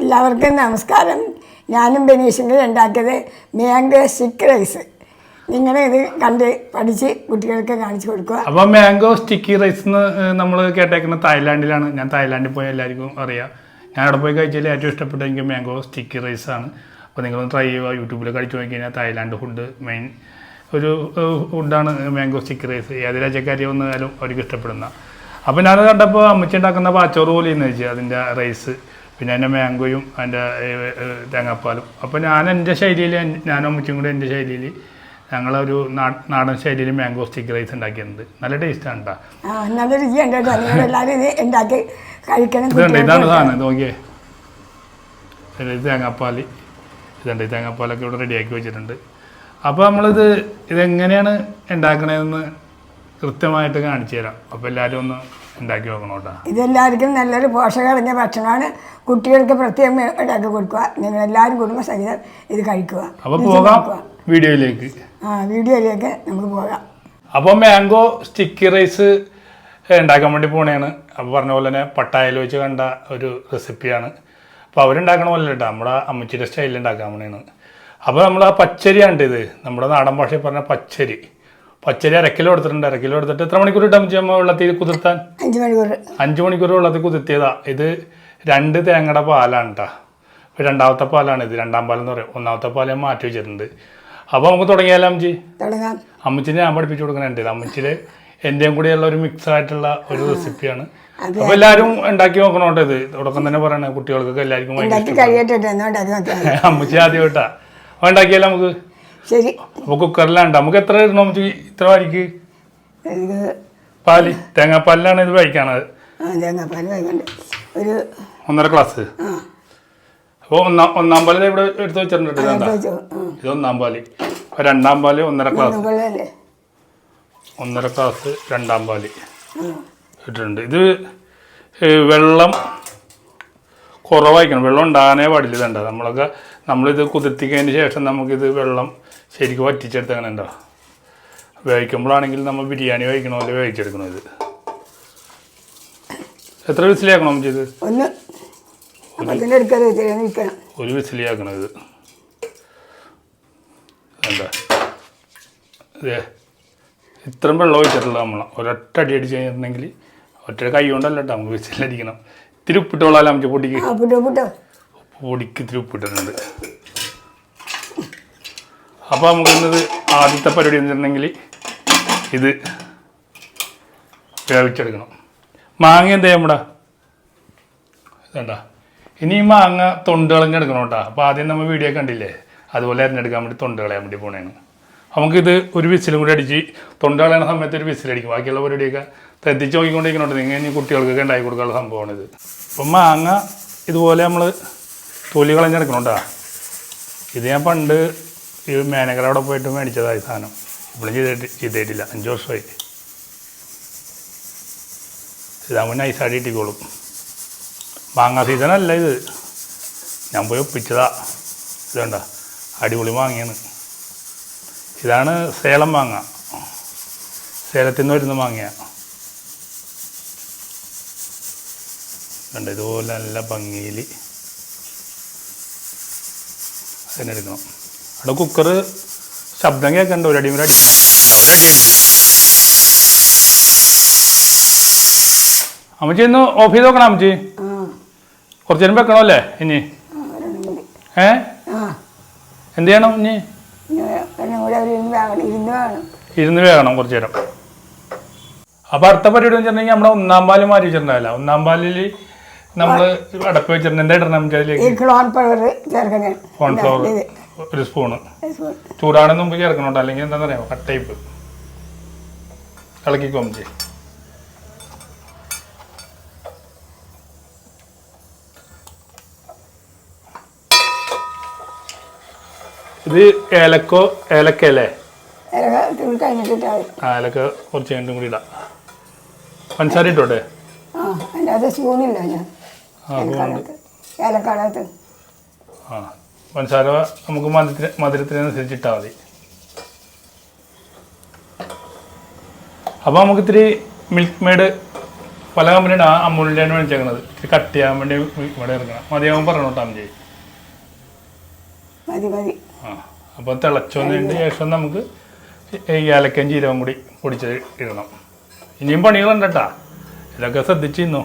എല്ലാവർക്കും നമസ്കാരം. ഞാനും ബനീഷും കൂടി ഉണ്ടാക്കിയത് മാംഗോ സ്റ്റിക്ക് റൈസ്. നിങ്ങളിത് കണ്ട് പഠിച്ച് കുട്ടികൾക്ക് കാണിച്ചു കൊടുക്കുക. അപ്പോൾ മാംഗോ സ്റ്റിക്കി റൈസ് എന്ന് നമ്മൾ കേട്ടേക്കുന്നത് തായ്ലാൻഡിലാണ്. ഞാൻ തായ്ലാൻഡിൽ പോയി എല്ലാവർക്കും അറിയാം. ഞാൻ അവിടെ പോയി കഴിച്ചാൽ ഏറ്റവും ഇഷ്ടപ്പെട്ട എനിക്ക് മാംഗോ സ്റ്റിക്കി റൈസാണ്. അപ്പോൾ നിങ്ങളൊന്ന് ട്രൈ ചെയ്യുക. യൂട്യൂബിൽ കഴിച്ചു നോക്കി കഴിഞ്ഞാൽ തായ്ലാൻഡ് ഫുഡ് മെയിൻ ഒരു ഫുഡാണ് മാംഗോ സ്റ്റിക്കി റൈസ്. ഏത് രാജ്യക്കാരി വന്നാലും അവർക്ക് ഇഷ്ടപ്പെടുന്ന. അപ്പോൾ ഞാനത് കണ്ടപ്പോൾ അമ്മച്ചി ഉണ്ടാക്കുന്ന പാച്ചോറ് പോലെ എന്ന് വെച്ചാൽ അതിൻ്റെ റൈസ്, പിന്നെ അതിൻ്റെ മാംഗോയും അതിൻ്റെ തേങ്ങാപ്പാലും. അപ്പോൾ ഞാൻ എൻ്റെ ശൈലിയിൽ, ഞാനും അമ്മച്ചും കൂടെ എൻ്റെ ശൈലിയിൽ ഞങ്ങളൊരു നാടൻ ശൈലിയിൽ മാംഗോ സ്റ്റിക്ക് റൈസ് ഉണ്ടാക്കിയിട്ടുണ്ട്. നല്ല ടേസ്റ്റാണ് കേട്ടോ. നല്ല രുചിയുണ്ട് കേട്ടോ. എല്ലാവരും ഇത് ഉണ്ടാക്കി കഴിക്കണം. ഇതാണ് സാധനം. ഇത് നോക്കിയേ, തേങ്ങാപ്പാൽ ഇതുണ്ട്. തേങ്ങാപ്പാലൊക്കെ ഇവിടെ റെഡിയാക്കി വെച്ചിട്ടുണ്ട്. അപ്പോൾ ഇതെങ്ങനെയാണ് ഉണ്ടാക്കണതെന്ന് കൃത്യമായിട്ട് കാണിച്ചു തരാം. അപ്പോൾ എല്ലാവരും ഒന്ന് ഉണ്ടാക്കി നോക്കണം കേട്ടോ. ഇതെല്ലാവർക്കും നല്ലൊരു പോഷകമടങ്ങിയ ഭക്ഷണമാണ്. കുട്ടികൾക്ക് പ്രത്യേകം ഉണ്ടാക്കി കൊടുക്കുക. നിങ്ങൾ എല്ലാവരും കുടുംബസഹിതം ഇത് കഴിക്കുക. അപ്പോൾ പോകാം വീഡിയോയിലേക്ക്. വീഡിയോയിലേക്ക് നമുക്ക് പോകാം. അപ്പോൾ മാംഗോ സ്റ്റിക്കി റൈസ് ഉണ്ടാക്കാൻ വേണ്ടി പോണേണ്. അപ്പോൾ പറഞ്ഞ പോലെ തന്നെ പട്ടായയിൽ വെച്ച് കണ്ട ഒരു റെസിപ്പിയാണ്. അപ്പോൾ അവരുണ്ടാക്കണ പോലെ കേട്ടോ, നമ്മുടെ അമ്മച്ചിയുടെ സ്റ്റൈലിൽ ഉണ്ടാക്കാൻ വേണ്ടിയാണ്. അപ്പോൾ നമ്മൾ ആ പച്ചരിയാണ് ഇത്, നമ്മുടെ നാടൻ ഭാഷയിൽ പറഞ്ഞ പച്ചരി 1 കിലോ എടുത്തിട്ടുണ്ട്. 1 കിലോ എടുത്തിട്ട് എത്ര മണിക്കൂർ ഇട്ടാൽ അമ്മ വെള്ളത്തിൽ കുതിർത്താൻ? 5 മണിക്കൂർ വെള്ളത്തിൽ കുതിർത്തിയതാ. ഇത് 2 തേങ്ങയുടെ പാലാണ് കേട്ടോ. ഇപ്പോൾ രണ്ടാമത്തെ പാലാണ് ഇത്. 2ാം പാലെന്ന് പറയും. 1ാമത്തെ പാൽ ഞാൻ മാറ്റി വെച്ചിട്ടുണ്ട്. അപ്പോൾ നമുക്ക് തുടങ്ങിയാലോ അമ്മച്ചി? അമ്മച്ചിനെ ഞാൻ പഠിപ്പിച്ചു കൊടുക്കണുണ്ട്. അമ്മച്ചിയുടെ എൻ്റെയും കൂടെയുള്ള ഒരു മിക്സ് ആയിട്ടുള്ള ഒരു റെസിപ്പിയാണ്. അപ്പോൾ എല്ലാവരും ഉണ്ടാക്കി നോക്കണോട്ടോ. ഇത് തുടക്കം തന്നെ പറയണേ, കുട്ടികൾക്കൊക്കെ എല്ലാവർക്കും അമ്മച്ചി ആദ്യം കേട്ടാ. അപ്പോൾ ഉണ്ടാക്കിയാലോ നമുക്ക്? ശരി. അപ്പോൾ കുക്കറിലാണ്. നമുക്ക് എത്ര ഇടണം അമ്മച്ചി? ഇത്ര വാരിക്ക് പാല്? തേങ്ങാപ്പാലിലാണ് ഇത് കഴിക്കാണത്. 1.5 ഗ്ലാസ്. അപ്പോൾ ഒന്നാം പാല് ഇവിടെ എടുത്ത് വെച്ചിട്ടുണ്ട്. ഇത് 1ാം പാല്. അപ്പോൾ 2ാം പാല് 1.5 ഗ്ലാസ്. 1.5 ഗ്ലാസ് 2ാം പാല് ഇട്ടിട്ടുണ്ട്. ഇത് വെള്ളം കുറവായിരിക്കണം. വെള്ളം ഉണ്ടാകാനേ പാടില്ല. ഇതുണ്ട നമ്മളിത് കുതിർത്തിക്കതിന് ശേഷം നമുക്കിത് വെള്ളം ശരിക്കും വറ്റിച്ചെടുത്ത് അങ്ങനെ ഉണ്ടാവും. വേവിക്കുമ്പോഴാണെങ്കിൽ നമ്മൾ ബിരിയാണി വേവിക്കണ പോലെ വേവിച്ചെടുക്കണം. ഇത് എത്ര വിസിലാക്കണം നമുക്ക്? ഇത് 1 വിസിലാക്കണം. ഇത് എന്താ ഇത്രയും വെള്ളം ഒഴിച്ചിട്ടുള്ള നമ്മൾ ഒരൊറ്റ അടി അടിച്ച് കഴിഞ്ഞിട്ടുണ്ടെങ്കിൽ ഒറ്റ കൈ കൊണ്ടല്ല കേട്ടോ നമുക്ക് വിസിലടിക്കണം. ഇത്തിരി ഉപ്പിട്ട് കൊള്ളാലോ നമുക്ക്? പൊടിക്ക് ഇത്തിരി ഉപ്പിട്ടിട്ടുണ്ട്. അപ്പോൾ നമുക്കിന്നത് ആദ്യത്തെ പരിപാടി എന്ന് വെച്ചിട്ടുണ്ടെങ്കിൽ ഇത് വേവിച്ചെടുക്കണം. മാങ്ങ എന്ത് ചെയ്യാം ഇവിടെ? ഇതേണ്ട. ഇനി ഈ മാങ്ങ തൊണ്ട് കളഞ്ഞെടുക്കണം കേട്ടോ. അപ്പോൾ ആദ്യം നമ്മൾ വീഡിയോ കണ്ടില്ലേ, അതുപോലെ അരിഞ്ഞെടുക്കാൻ വേണ്ടി തൊണ്ട് കളയാൻ വേണ്ടി പോണേണ്. നമുക്കിത് ഒരു വിസിലും കൂടി അടിച്ച് തൊണ്ട് കളയുന്ന സമയത്ത് ഒരു വിസിലടിക്കും. ബാക്കിയുള്ള പരിപാടിയൊക്കെ ശ്രദ്ധിച്ച് നോക്കിക്കൊണ്ടിരിക്കണോട്ട്. നിങ്ങൾ ഇനി കുട്ടികൾക്കൊക്കെ ഉണ്ടാക്കി കൊടുക്കാനുള്ള സംഭവമാണിത്. അപ്പം മാങ്ങ ഇതുപോലെ നമ്മൾ തൊലി കളഞ്ഞെടുക്കണം കേട്ടോ. ഇത് ഞാൻ പണ്ട് ഈ മേനകരവിടെ പോയിട്ട് മേടിച്ചതായി സാധനം. ഇപ്പോഴും ചെയ്തിട്ടില്ല. 5 വർഷമായി. ഇതാകുമ്പോൾ നൈസായിട്ട് ഇട്ടിക്കോളും. മാങ്ങ സീസണല്ല ഇത്, ഞാൻ പോയി ഒപ്പിച്ചതാ. ഇതുണ്ട, അടിപൊളി മാങ്ങയാണ്. ഇതാണ് സേലം മാങ്ങ. സേലത്തിൽ നിന്ന് വരുന്ന മാങ്ങയാണ്. കണ്ട ഇതുപോലെ നല്ല ഭംഗിയിൽ അതിനെടുക്കണം. അവിടെ കുക്കർ ശബ്ദം കേൾക്കണ്ട. ഒരു അടിമൂര അടിക്കണം. അമ്മച്ചി ഒന്ന് ഓഫ് ചെയ്ത് നോക്കണം. അമ്മച്ചി കുറച്ച് നേരം വെക്കണം അല്ലേ? ഇനി എന്ത് ചെയ്യണം? ഇനി ഇരുന്ന് വേണം കുറച്ച് നേരം. അപ്പോൾ അടുത്ത പരിപാടി എന്ന് വെച്ചിട്ടുണ്ടെങ്കിൽ നമ്മുടെ 1ാം പാല് മാറ്റി വെച്ചിട്ടുണ്ടാവില്ല. 1ാം പാലിൽ നമ്മൾ അടപ്പ് വെച്ചിട്ടുണ്ട്. എന്താ ഇടണം നമുക്ക് അതിലേക്ക്? Cornflour 1 spoon. ചൂടാണെന്ന് മുമ്പ് ചേർക്കണം. അല്ലെങ്കിൽ എന്താണെന്ന് അറിയാമോ, കട്ടയിപ്പ്. ഇളക്കിക്കോ അമ്മച്ചി. ഇത് ഏലക്കല്ലേ? ഏലക്ക കുറച്ച് കഴിഞ്ഞിട്ടും കൂടി ഇടാം. പഞ്ചസാര ഇട്ടോട്ടെ? പഞ്ചസാര നമുക്ക് മധുരത്തിനനുസരിച്ച് ഇട്ടാൽ മതി. അപ്പോൾ നമുക്ക് ഇത്തിരി മിൽക്ക് മെയ്ഡ് പല കമ്പനിയാണ് അമൂലിൻ്റെയാണ് മേടിച്ചേക്കണത്. ഇത് കട്ട് ചെയ്യാൻ വേണ്ടി ഇവിടെ ഇറങ്ങണം. മതിയാകുമ്പോൾ പറഞ്ഞോട്ടോ അമ്മജി. മതി മതി. ആ അപ്പോൾ തിളച്ചതിന് ശേഷം നമുക്ക് ഈ ഏലക്കയും ജീരകം കൂടി പൊടിച്ച് ഇടണം. ഇനിയും പണികളുണ്ട് കേട്ടാ, ഇതൊക്കെ ശ്രദ്ധിച്ചിരുന്നു.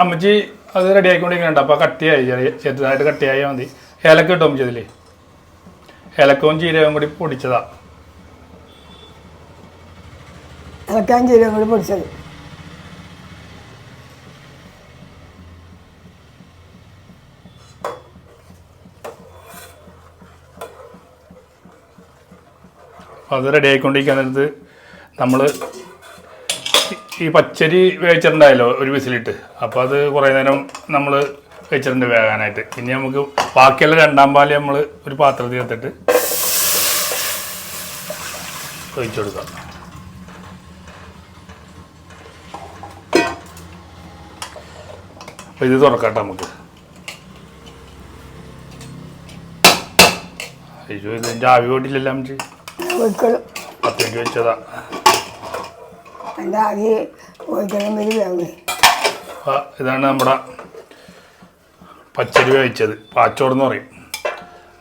അമ്മച്ചി അത് റെഡി ആയിക്കൊണ്ടിരിക്കുന്നുണ്ട്. അപ്പോൾ കട്ടിയായി, ചെറുതായിട്ട് കട്ടിയായാൽ മതി. ഏലക്ക കിട്ടും അമ്മച്ചി ഇതിൽ. ഏലക്കവും ജീരകവും കൂടി പൊടിച്ചതാ. ഏലക്കയും ജീരകം കൂടി പൊടിച്ചത്. അപ്പോൾ അത് റെഡി ആയിക്കൊണ്ടിരിക്കുന്നത് നമ്മൾ ഈ പച്ചരി വേവിച്ചിട്ടുണ്ടായല്ലോ ഒരു വിസിലിട്ട്. അപ്പോൾ അത് കുറേ നേരം നമ്മൾ വെച്ചിട്ടുണ്ട് വേകാനായിട്ട്. ഇനി നമുക്ക് ബാക്കിയുള്ള രണ്ടാം പാല് നമ്മൾ ഒരു പാത്രത്തിൽ എടുത്തിട്ട് ഒഴിച്ചു കൊടുക്കാം. അപ്പോൾ ഇത് തുറക്കാട്ടെ നമുക്ക്. അയ്യോ ഇതിൻ്റെ ആവി പോയിട്ടില്ലല്ലോ അമ്മച്ചി. 10 മിനിറ്റ് വെച്ചതാ. എൻ്റെ ആവി പോയിക്കണം വരി വേവേ. ഇതാണ് നമ്മുടെ പച്ചരി വേവിച്ചത്, പാച്ചോടെന്ന് പറയും.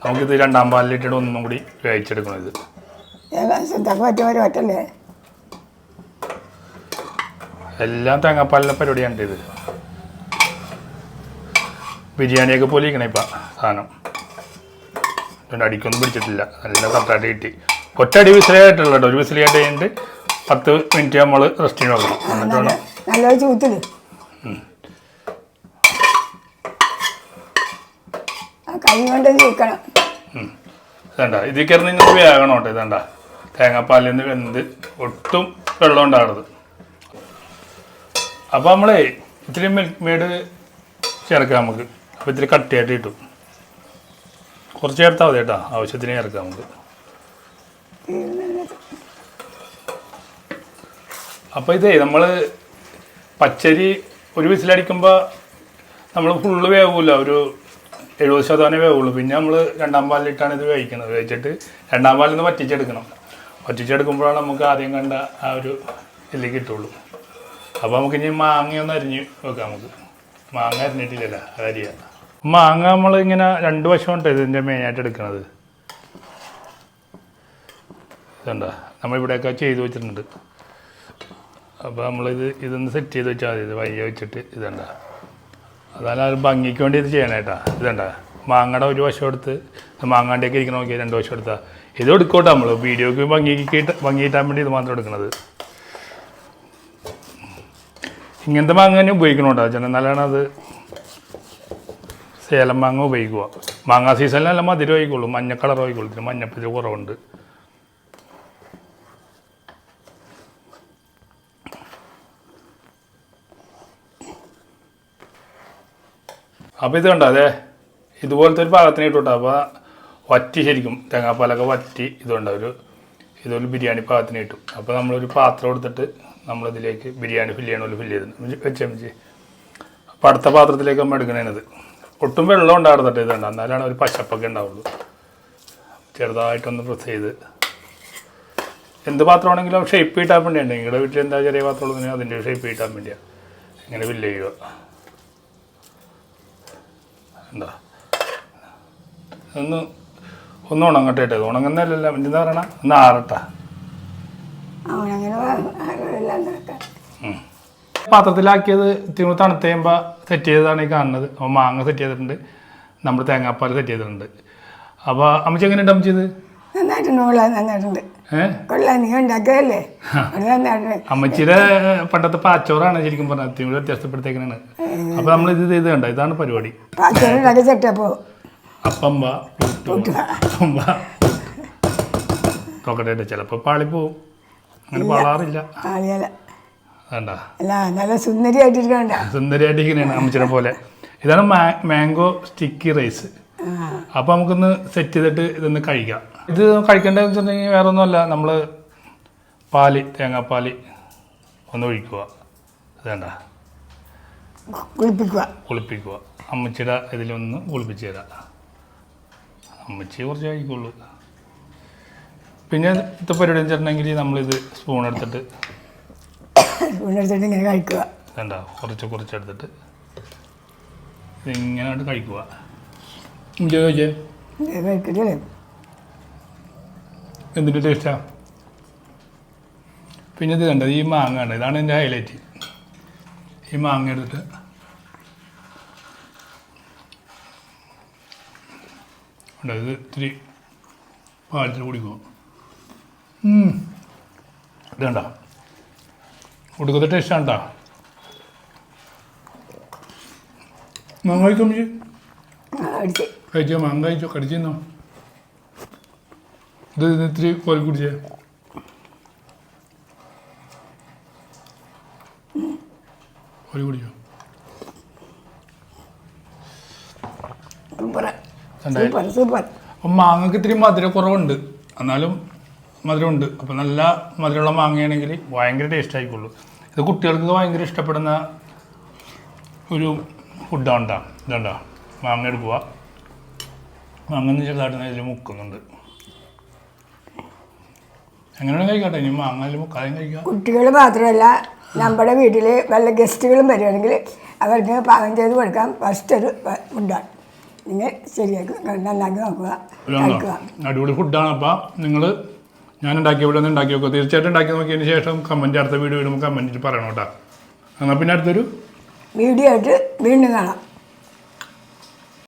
നമുക്കിത് രണ്ടാം പാലിലിട്ടിട്ട് ഒന്നും കൂടി വേവിച്ചെടുക്കണം. ഇത് ശ്രദ്ധക്ക് പറ്റിയവർ പറ്റല്ലേ. എല്ലാം തേങ്ങാപ്പാലിൻ്റെ പരിപാടിയാണ് ഇത്. ബിരിയാണിയൊക്കെ പോലെ ഇരിക്കണം ഇപ്പം സാധനം. അടിക്കൊന്നും പിടിച്ചിട്ടില്ല, നല്ല കറക്റ്റായിട്ട് കിട്ടി. ഒറ്റടി വിസിലായിട്ടുള്ള കേട്ടോ. ഒരു വിസിലായിട്ട് കഴിഞ്ഞിട്ട് 10 മിനിറ്റ് നമ്മൾ റെസ്റ്റിന് വെക്കണം. എന്നിട്ട് വേണം നല്ലൊരു ചൂത്തില് കൈ കൊണ്ട് ചൂക്കണം. ഇതണ്ട ഇതിൽ കയറുന്ന ഇങ്ങനെ വേഗണം കേട്ടോ. ഇതണ്ട തേങ്ങാപ്പാലിൽ നിന്ന് വെന്ത് ഒട്ടും വെള്ളം ഉണ്ടാകരുത്. അപ്പോൾ നമ്മളേ ഇത്തിരി മിൽക്ക് മെയ്ഡ് ചേർക്കാം നമുക്ക്. അപ്പോൾ ഇത്തിരി കട്ടിയായിട്ട് കിട്ടും. കുറച്ച് ചേർത്താൽ മതി കേട്ടോ, ആവശ്യത്തിന് ചേർക്കാം നമുക്ക്. അപ്പോൾ ഇതേ നമ്മൾ പച്ചരി ഒരു വിസിലടിക്കുമ്പോൾ നമ്മൾ ഫുള്ള് വേവില്ല, ഒരു 70% വേവുള്ളൂ. പിന്നെ നമ്മൾ രണ്ടാം പാലിലിട്ടാണ് ഇത് വേവിക്കുന്നത്. വേവിച്ചിട്ട് രണ്ടാം പാലിൽ നിന്ന് വറ്റിച്ചെടുക്കണം. വറ്റിച്ചെടുക്കുമ്പോഴാണ് നമുക്ക് ആദ്യം കണ്ട ആ ഒരു ഇതിലേക്ക് കിട്ടുള്ളൂ. അപ്പോൾ നമുക്ക് ഇനി മാങ്ങയൊന്ന് അരിഞ്ഞ് വെക്കാം. നമുക്ക് മാങ്ങ അരിഞ്ഞിട്ടില്ലല്ലോ, അത് അരിയാം. മാങ്ങ നമ്മൾ ഇങ്ങനെ 2 വശമുണ്ട് ഇതിൻ്റെ മെയിനായിട്ട് എടുക്കുന്നത്. ഇതുണ്ടോ നമ്മളിവിടെയൊക്കെ ചെയ്ത് വെച്ചിട്ടുണ്ട്. അപ്പോൾ ഇതൊന്ന് സെറ്റ് ചെയ്ത് വെച്ചാൽ മതി. ഇത് വയ്യ വെച്ചിട്ട് ഇതുണ്ട. അതാണ് അത് ഭംഗിക്ക് വേണ്ടി ഇത് ചെയ്യണേട്ടാ. ഇതുണ്ട മാങ്ങയുടെ ഒരു വശം എടുത്ത് മാങ്ങാണ്ടേക്ക് ഇരിക്കണം നോക്കിയാൽ 2 വശം എടുത്താൽ ഇത് എടുക്കോട്ടെ. നമ്മൾ വീഡിയോക്ക് ഭംഗി കിട്ടാൻ വേണ്ടി ഇത് മാത്രം എടുക്കുന്നത്. ഇങ്ങനത്തെ മാങ്ങ തന്നെ ഉപയോഗിക്കണോട്ടോ ചേട്ടൻ, നല്ലതാണ്. അത് സേലം മാങ്ങ ഉപയോഗിക്കുക. മാങ്ങ സീസണിൽ നല്ല മധുരം ഒഴിക്കുള്ളൂ, മഞ്ഞ കളർ ഒഴിക്കുള്ളൂ. ഇതിന് മഞ്ഞപ്പത്തിൽ കുറവുണ്ട്. അപ്പോൾ ഇത് കണ്ടോ, അതെ ഇതുപോലത്തെ ഒരു പാകത്തിന് ഇട്ടോട്ടോ. അപ്പോൾ വറ്റി ശരിക്കും തേങ്ങാപ്പാലൊക്കെ വറ്റി ഇതുകൊണ്ട് ഇതൊരു ബിരിയാണി പാകത്തിന് കിട്ടും. അപ്പോൾ നമ്മളൊരു പാത്രം എടുത്തിട്ട് നമ്മളിതിലേക്ക് ബിരിയാണി ഫില്ല് ചെയ്ത് വെച്ചേ. അപ്പോൾ അടുത്ത പാത്രത്തിലേക്ക് നമ്മൾ എടുക്കണേനത്. ഒട്ടും വെള്ളം ഉണ്ടായിരുന്നിട്ട് ഇതുണ്ട്, എന്നാലാണ് ഒരു പശപ്പൊക്കെ ഉണ്ടാവുള്ളൂ. ചെറുതായിട്ടൊന്ന് പ്രസ് ചെയ്ത് എന്ത് പാത്രമാണെങ്കിലും ഷേപ്പ് കിട്ടാൻ വേണ്ടിയാണ്. നിങ്ങളുടെ വീട്ടിൽ എന്താ ചെറിയ പാത്രമുള്ളതിന് അതിൻ്റെ ഷേപ്പ് കിട്ടാൻ വേണ്ടിയാണ് ഇങ്ങനെ ഫില്ല് ചെയ്യുക. എന്താ ഒന്ന് ഉണങ്ങട്ടെ. ഉണങ്ങുന്നതല്ല, എന്താ പറയണ, ഒന്ന് ആറട്ടാ. പാത്രത്തിലാക്കിയത് തിരുമ്പ് തണുത്ത് കഴിയുമ്പോൾ സെറ്റ് ചെയ്തതാണ് ഈ കാണുന്നത്. അപ്പോൾ മാങ്ങ സെറ്റ് ചെയ്തിട്ടുണ്ട്, നമ്മൾ തേങ്ങാപ്പാൽ സെറ്റ് ചെയ്തിട്ടുണ്ട്. അപ്പോൾ അമ്മച്ചി എങ്ങനെയുണ്ട് അമ്മച്ചി ഇത്? നന്നായിട്ടുണ്ട്. നീ ഉണ്ടാക്കിയതല്ലേ. അമ്മച്ചിയുടെ പണ്ടത്തെ പാച്ചോറാണ് ശരിക്കും പറഞ്ഞാൽ, തിരുമ്പ് വ്യത്യാസപ്പെടുത്തേക്കാണ്. അപ്പോൾ നമ്മൾ ഇത് ചെയ്ത് കണ്ട ഇതാണ് പരിപാടി. അപ്പമ്പ നോക്കട്ടെ, ചിലപ്പോൾ പാളിപ്പോവും, അങ്ങനെ പാളാറില്ല. വേണ്ട നല്ല സുന്ദരിയായിട്ടിരിക്കണേണ് അമ്മച്ചിനെ പോലെ. ഇതാണ് മാംഗോ സ്റ്റിക്കി റൈസ്. അപ്പോൾ നമുക്കൊന്ന് സെറ്റ് ചെയ്തിട്ട് ഇതൊന്ന് കഴിക്കാം. ഇത് കഴിക്കേണ്ടതെന്ന് വെച്ചിട്ടുണ്ടെങ്കിൽ വേറെ ഒന്നുമല്ല, നമ്മൾ തേങ്ങാപ്പാല് ഒന്ന് ഒഴിക്കുക. വേണ്ട കുളിപ്പിക്കുക. അമ്മച്ചിയുടെ ഇതിലൊന്ന് കുളിപ്പിച്ച് തരാം. അമ്മച്ചി കുറച്ച് കഴിക്കുള്ളൂ. പിന്നെ ഇത്തെ പരിപാടി വെച്ചിട്ടുണ്ടെങ്കിൽ നമ്മളിത് സ്പൂൺ എടുത്തിട്ട് ഇങ്ങനെ കഴിക്കുക. വേണ്ട കുറച്ചെടുത്തിട്ട് ഇതിങ്ങനെ കഴിക്കുക. ചോദിച്ചേ കഴിക്കില്ലേ? എന്തിൻ്റെ ടേസ്റ്റാ? പിന്നെ ഇത് കണ്ടത് ഈ മാങ്ങ ഉണ്ട്, ഇതാണ് എൻ്റെ ഹൈലൈറ്റ്. ഈ മാങ്ങ എടുത്തിട്ട് ഇത് ഇത്തിരി പാലത്തിൽ കുടിക്കുക. ഇത് കണ്ട കൊടുക്കത്തെ ടേസ്റ്റാണ് കേട്ടോ. മാങ്ങ കഴിക്കും കഴിച്ചോ, മാങ്ങ കഴിച്ചോ, കടിച്ചോ. ഇത് ഇത്തിരി കോരി കുടിച്ചേ. കോരി കുടിച്ചോ. അപ്പം മാങ്ങക്ക് ഇത്തിരി മധുര കുറവുണ്ട്, എന്നാലും മധുരമുണ്ട്. അപ്പം നല്ല മധുരമുള്ള മാങ്ങയാണെങ്കിൽ ഭയങ്കര ടേസ്റ്റ് ആയിക്കോളൂ. ഇത് കുട്ടികൾക്ക് ഭയങ്കര ഇഷ്ടപ്പെടുന്ന ഒരു ഫുഡാണ് കേട്ടോ. ഇതുണ്ടോ മാങ്ങ എടുക്കുക, മാങ്ങ ചെറുതായിട്ട് ഇതിൽ മുക്കുന്നുണ്ട്. എങ്ങനെയാണ് കഴിക്കട്ടെ, ഇനി മാങ്ങ അതിൽ മുക്കാലും കഴിക്കാം. കുട്ടികൾ മാത്രമല്ല, നമ്മുടെ വീട്ടിൽ വല്ല ഗസ്റ്റുകളും വരികയാണെങ്കിൽ അവർക്ക് പാകം ചെയ്ത് കൊടുക്കാൻ ഫസ്റ്റ് ഒരു ഫുഡാണ്. നിങ്ങൾ ശരിയാക്കി നന്നാക്കി നോക്കുക, കഴിക്കുക. അടിപൊളി ഫുഡാണ്. അപ്പം നിങ്ങൾ ഞാൻ ഉണ്ടാക്കിയ പോലെ ഒന്ന് ഉണ്ടാക്കി നോക്കുക. തീർച്ചയായിട്ടും ഉണ്ടാക്കി നോക്കിയതിന് ശേഷം കമൻറ്റ്, അടുത്ത വീഡിയോ വരുമ്പോൾ കമൻറ്റ് പറയണം കേട്ടോ. എന്നാൽ പിന്നെ അടുത്തൊരു വീഡിയോ ആയിട്ട് വീണ്ടും കാണാം.